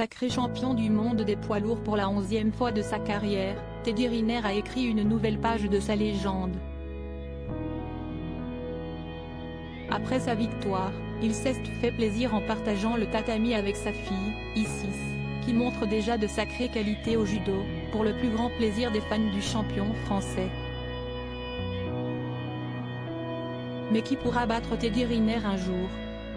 Sacré champion du monde des poids lourds pour la 11e fois de sa carrière, Teddy Riner a écrit une nouvelle page de sa légende. Après sa victoire, il s'est fait plaisir en partageant le tatami avec sa fille, Isis, qui montre déjà de sacrées qualités au judo, pour le plus grand plaisir des fans du champion français. Mais qui pourra battre Teddy Riner un jour?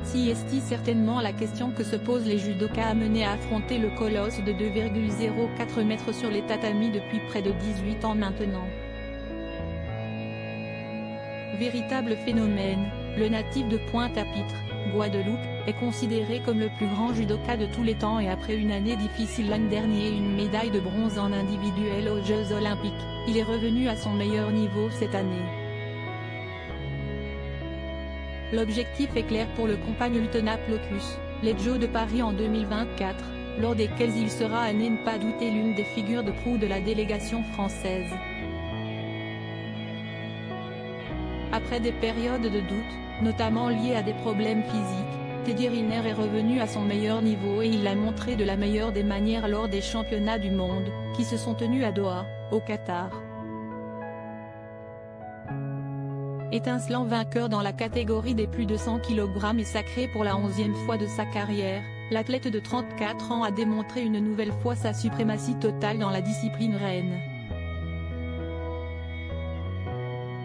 Si est certainement la question que se posent les judokas amenés à affronter le colosse de 2,04 mètres sur les tatamis depuis près de 18 ans maintenant. Véritable phénomène, le natif de Pointe-à-Pitre, Guadeloupe, est considéré comme le plus grand judoka de tous les temps et après une année difficile l'an dernier et une médaille de bronze en individuel aux Jeux Olympiques, il est revenu à son meilleur niveau cette année. L'objectif est clair pour le compagne Utena Plokus, les Jeux de Paris en 2024, lors desquels il sera à ne pas douter l'une des figures de proue de la délégation française. Après des périodes de doute, notamment liées à des problèmes physiques, Teddy Riner est revenu à son meilleur niveau et il l'a montré de la meilleure des manières lors des championnats du monde, qui se sont tenus à Doha, au Qatar. Étincelant vainqueur dans la catégorie des plus de 100 kg et sacré pour la 11e fois de sa carrière, l'athlète de 34 ans a démontré une nouvelle fois sa suprématie totale dans la discipline reine.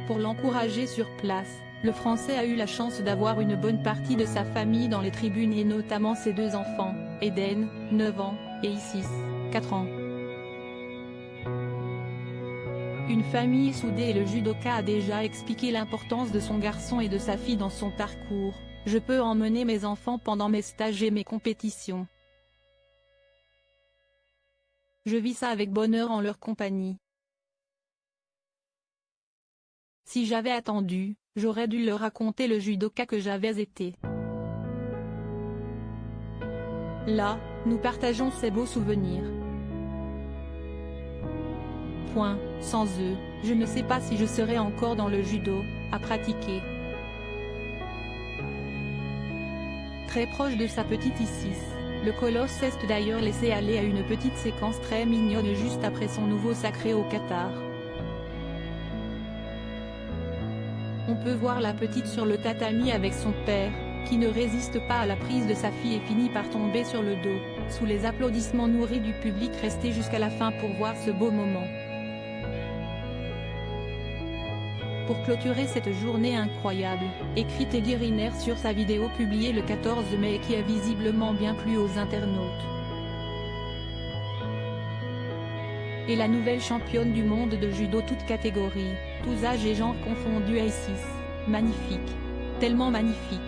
Pour l'encourager sur place, le Français a eu la chance d'avoir une bonne partie de sa famille dans les tribunes et notamment ses deux enfants, Eden, 9 ans, et Isis, 4 ans. Une famille soudée et le judoka a déjà expliqué l'importance de son garçon et de sa fille dans son parcours. Je peux emmener mes enfants pendant mes stages et mes compétitions. Je vis ça avec bonheur en leur compagnie. Si j'avais attendu, j'aurais dû leur raconter le judoka que j'avais été. Là, nous partageons ces beaux souvenirs. Sans eux, je ne sais pas si je serais encore dans le judo, à pratiquer. Très proche de sa petite Isis, le colosse s'est d'ailleurs laissé aller à une petite séquence très mignonne juste après son nouveau sacré au Qatar. On peut voir la petite sur le tatami avec son père, qui ne résiste pas à la prise de sa fille et finit par tomber sur le dos, sous les applaudissements nourris du public resté jusqu'à la fin pour voir ce beau moment. Pour clôturer cette journée incroyable, écrit Teddy Riner sur sa vidéo publiée le 14 mai et qui a visiblement bien plu aux internautes. Et la nouvelle championne du monde de judo toutes catégories, tous âges et genres confondus à Isis, magnifique. Tellement magnifique.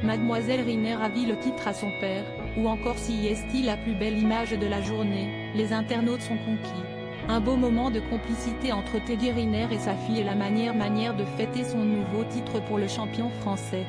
Mademoiselle Riner ravit le titre à son père, ou encore si est-il la plus belle image de la journée, les internautes sont conquis. Un beau moment de complicité entre Teddy Riner et sa fille et la manière de fêter son nouveau titre pour le champion français.